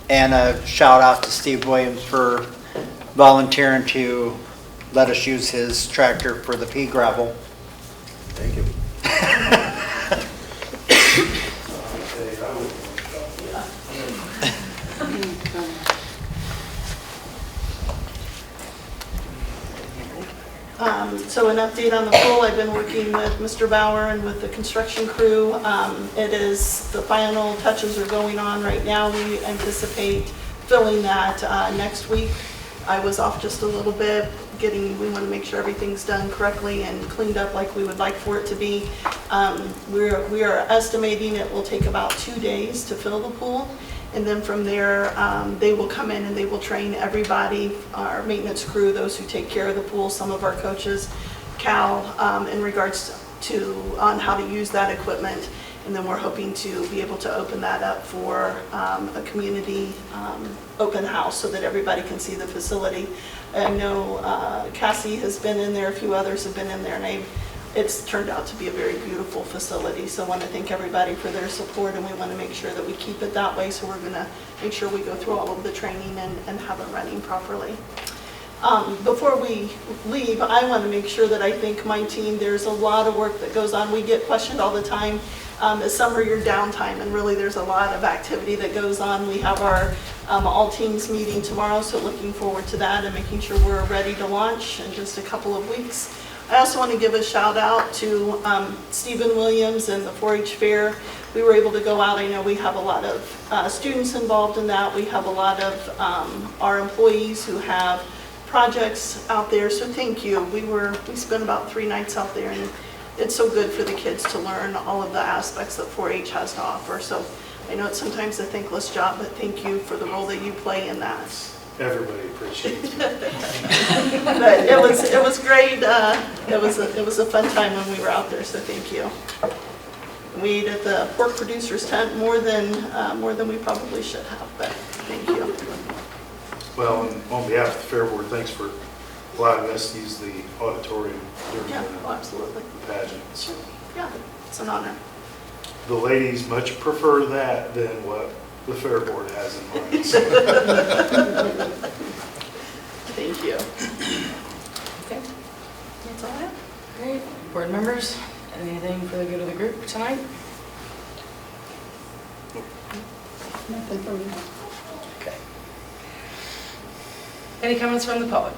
And a shout out to Steve Williams for volunteering to let us use his tractor for the pea gravel. Thank you. So an update on the pool, I've been working with Mr. Bauer and with the construction crew. It is, the final touches are going on right now. We anticipate filling that next week. I was off just a little bit, we want to make sure everything's done correctly and cleaned up like we would like for it to be. We are estimating it will take about 2 days to fill the pool. And then from there, they will come in and they will train everybody, our maintenance crew, those who take care of the pool, some of our coaches, Cal, in regards to on how to use that equipment. And then we're hoping to be able to open that up for a community open house so that everybody can see the facility. I know Cassie has been in there, a few others have been in there, and it's turned out to be a very beautiful facility. So I want to thank everybody for their support, and we want to make sure that we keep it that way. So we're going to make sure we go through all of the training and have it running properly. Before we leave, I want to make sure that I thank my team. There's a lot of work that goes on. We get questioned all the time. It's summer, your downtime, and really there's a lot of activity that goes on. We have our all teams meeting tomorrow, so looking forward to that and making sure we're ready to launch in just a couple of weeks. I also want to give a shout out to Stephen Williams and the 4-H Fair. We were able to go out. I know we have a lot of students involved in that. We have a lot of our employees who have projects out there, so thank you. We spent about 3 nights out there, and it's so good for the kids to learn all of the aspects that 4-H has to offer. So I know it's sometimes a thankless job, but thank you for the role that you play in that. Everybody appreciates it. But it was great. It was a fun time when we were out there, so thank you. We ate at the pork producer's tent more than we probably should have, but thank you. Well, and on behalf of the Fair Board, thanks for allowing us to use the auditorium during Yeah, the absolutely. pageant. Sure. Yeah, it's an honor. The ladies much prefer that than what the Fair Board has in mind. So. Thank you. Okay. That's all I have. Great. Board members, anything for the good of the group tonight? Nothing from me. Okay. Any comments from the public?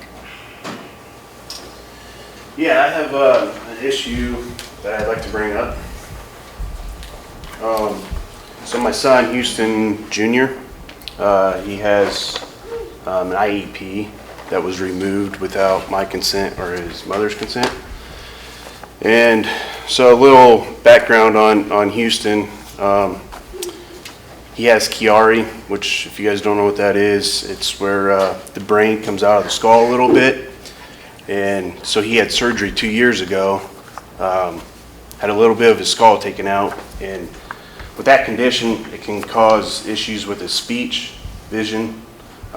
Yeah, I have an issue that I'd like to bring up. So my son, Houston Jr., he has an IEP that was removed without my consent or his mother's consent. And so a little background on Houston. He has Chiari, which if you guys don't know what that is, it's where the brain comes out of the skull a little bit. And so he had surgery 2 years ago, had a little bit of his skull taken out, and with that condition, it can cause issues with his speech, vision.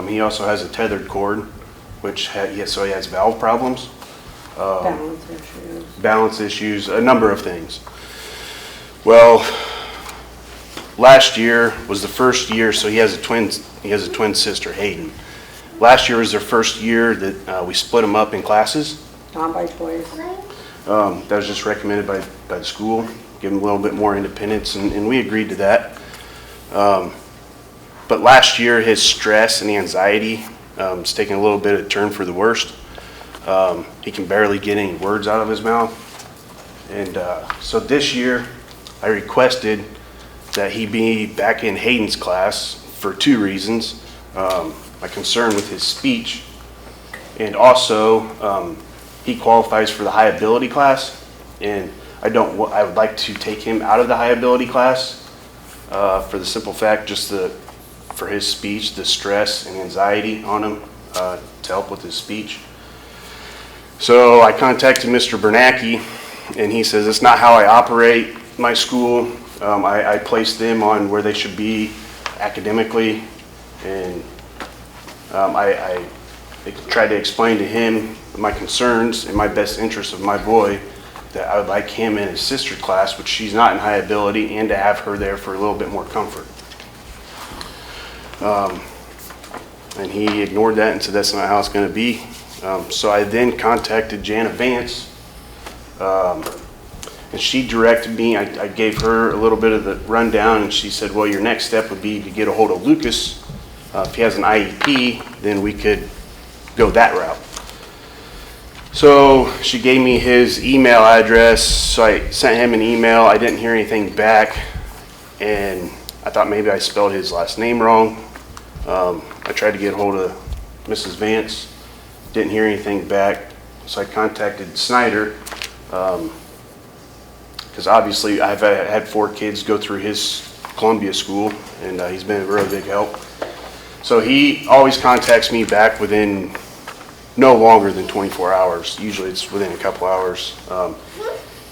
He also has a tethered cord, which so he has valve problems. Balance issues, a number of things. Well, last year was the first year, so he has a twin sister, Hayden. Last year was their first year that we split them up in classes. Not by choice. That was just recommended by the school, give them a little bit more independence, and we agreed to that. But last year, his stress and anxiety is taking a little bit of a turn for the worst. He can barely get any words out of his mouth. And so this year, I requested that he be back in Hayden's class for 2 reasons. My concern with his speech, and also he qualifies for the high ability class, and I would like to take him out of the high ability class for the simple fact for his speech, the stress and anxiety on him to help with his speech. So I contacted Mr. Bernanke, and he says it's not how I operate my school. I place them on where they should be academically, and I tried to explain to him my concerns and my best interest of my boy, that I would like him in his sister class, which she's not in high ability, and to have her there for a little bit more comfort. And he ignored that and said that's not how it's going to be. So I then contacted Jana Vance, and she directed me. I gave her a little bit of the rundown, and she said, well, your next step would be to get a hold of Lucas. If he has an IEP, then we could go that route. So she gave me his email address, so I sent him an email. I didn't hear anything back, and I thought maybe I spelled his last name wrong. I tried to get a hold of Mrs. Vance, didn't hear anything back, so I contacted Snyder, because obviously I've had 4 kids go through his Columbia School, and he's been a really big help. So he always contacts me back within no longer than 24 hours. Usually it's within a couple hours.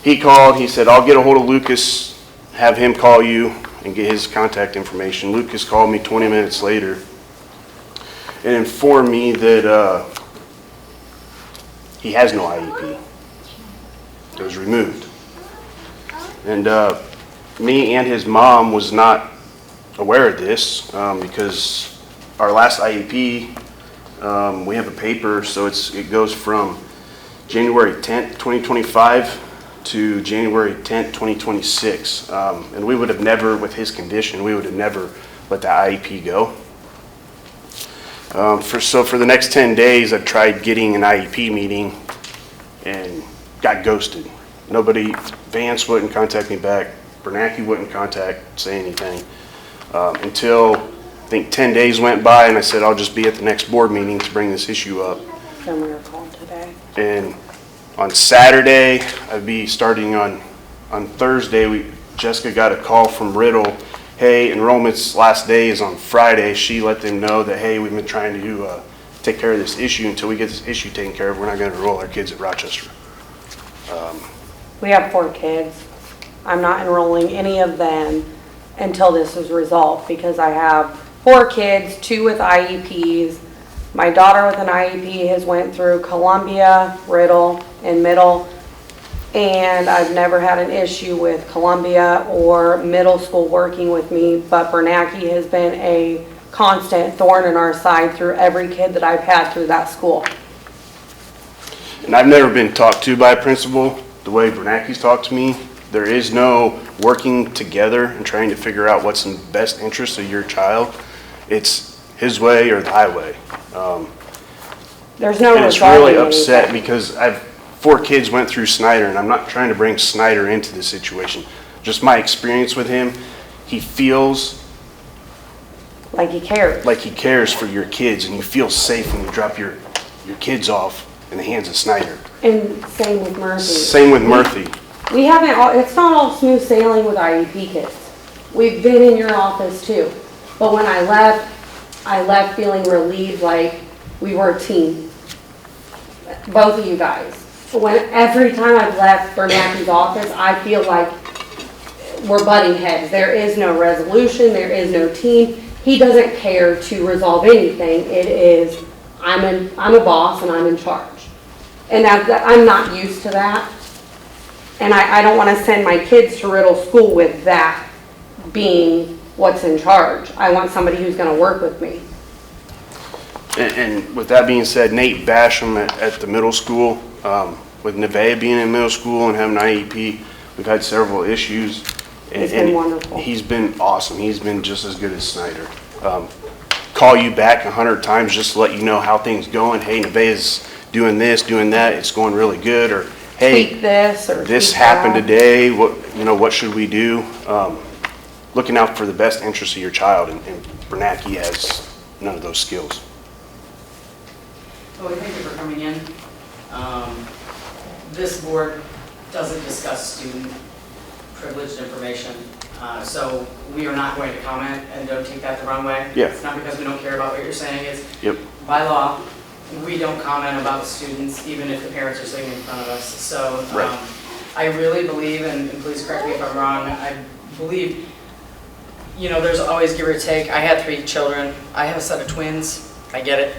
He called, he said, I'll get a hold of Lucas, have him call you and get his contact information. Lucas called me 20 minutes later and informed me that he has no IEP. It was removed. And me and his mom was not aware of this because our last IEP, we have a paper, so it goes from January 10th, 2025 to January 10th, 2026. And we would have never, with his condition, we would have never let the IEP go. So for the next 10 days, I've tried getting an IEP meeting and got ghosted. Nobody, Vance wouldn't contact me back, Bernanke wouldn't say anything, until I think 10 days went by and I said, I'll just be at the next board meeting to bring this issue up. Then we were called today. And on Saturday, I'd be starting on Thursday, Jessica got a call from Riddle. Hey, enrollment's last day is on Friday. She let them know that, hey, we've been trying to take care of this issue. Until we get this issue taken care of, we're not going to enroll our kids at Rochester. We have 4 kids. I'm not enrolling any of them until this is resolved because I have 4 kids, 2 with IEPs. My daughter with an IEP has went through Columbia, Riddle, and Middle, and I've never had an issue with Columbia or middle school working with me, but Bernanke has been a constant thorn in our side through every kid that I've had through that school. And I've never been talked to by a principal the way Bernanke's talked to me. There is no working together and trying to figure out what's in the best interest of your child. It's his way or the highway. There's no and it's really upset because 4 kids went through Snyder, and I'm not trying to bring Snyder into this situation. Just my experience with him, he feels like he cares. Like he cares for your kids, and you feel safe when you drop your kids off in the hands of Snyder. And same with Murphy. Same with Murphy. We haven't, it's not all smooth sailing with IEP kids. We've been in your office too. But when I left feeling relieved like we were a team. Both of you guys. Every time I've left Bernanke's office, I feel like we're butting heads. There is no resolution, there is no team. He doesn't care to resolve anything. It is, I'm a boss and I'm in charge. And I'm not used to that. And I don't want to send my kids to Riddle School with that being what's in charge. I want somebody who's going to work with me. And with that being said, Nate Basham at the middle school, with Nevaeh being in middle school and having an IEP, we've had several issues. He's been wonderful. He's been awesome. He's been just as good as Snyder. Call you back 100 times just to let you know how things going. Hey, Nevaeh's doing this, doing that. It's going really good. Or hey, tweak this or this tweak happened that. today. What should we do? Looking out for the best interest of your child, and Bernanke has none of those skills. Well, thank you for coming in. This board doesn't discuss student privileged information, so we are not going to comment, and don't take that the wrong way. Yeah. It's not because we don't care about what you're saying. It's Yep. by law, we don't comment about the students, even if the parents are sitting in front of us. So Right. I really believe, and please correct me if I'm wrong, I believe, there's always give or take. I had 3 children. I have a set of twins. I get it.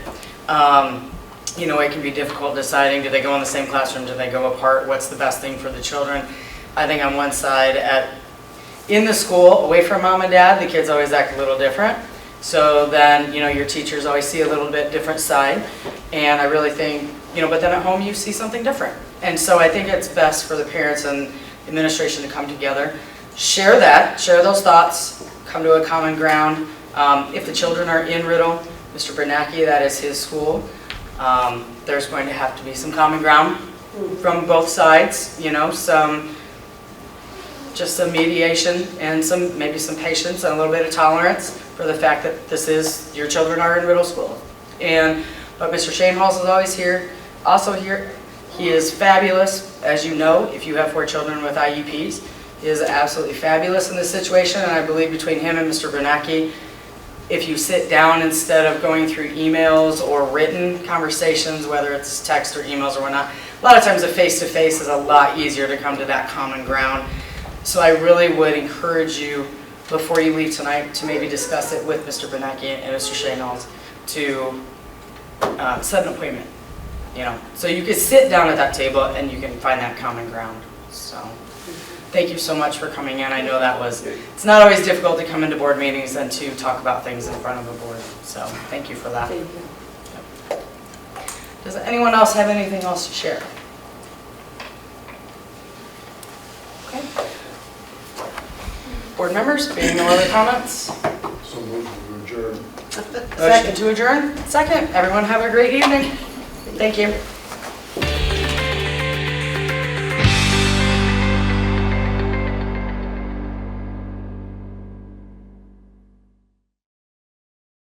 It can be difficult deciding, do they go in the same classroom, do they go apart, what's the best thing for the children. I think on one side, in the school, away from mom and dad, the kids always act a little different. So then, your teachers always see a little bit different side. And I really think, but then at home you see something different. And so I think it's best for the parents and administration to come together, share those thoughts, come to a common ground. If the children are in Riddle, Mr. Bernanke, that is his school, there's going to have to be some common ground from both sides, some mediation and maybe some patience and a little bit of tolerance for the fact that your children are in Riddle School. But Mr. Shane Halls is always here, also here. He is fabulous, as you know, if you have 4 children with IEPs. He is absolutely fabulous in this situation, and I believe between him and Mr. Bernacki, if you sit down instead of going through emails or written conversations, whether it's text or emails or whatnot, a lot of times a face-to-face is a lot easier to come to that common ground. So I really would encourage you, before you leave tonight, to maybe discuss it with Mr. Bernacki and Mr. Shea-Knowles to set an appointment, so you could sit down at that table and you can find that common ground. So thank you so much for coming in. I know it's not always difficult to come into board meetings and to talk about things in front of a board. So thank you for that. Thank you. Yep. Does anyone else have anything else to share? Okay. Board members, being no other comments? So moved to adjourn. Motion to adjourn? Second. Everyone have a great evening. Thank you.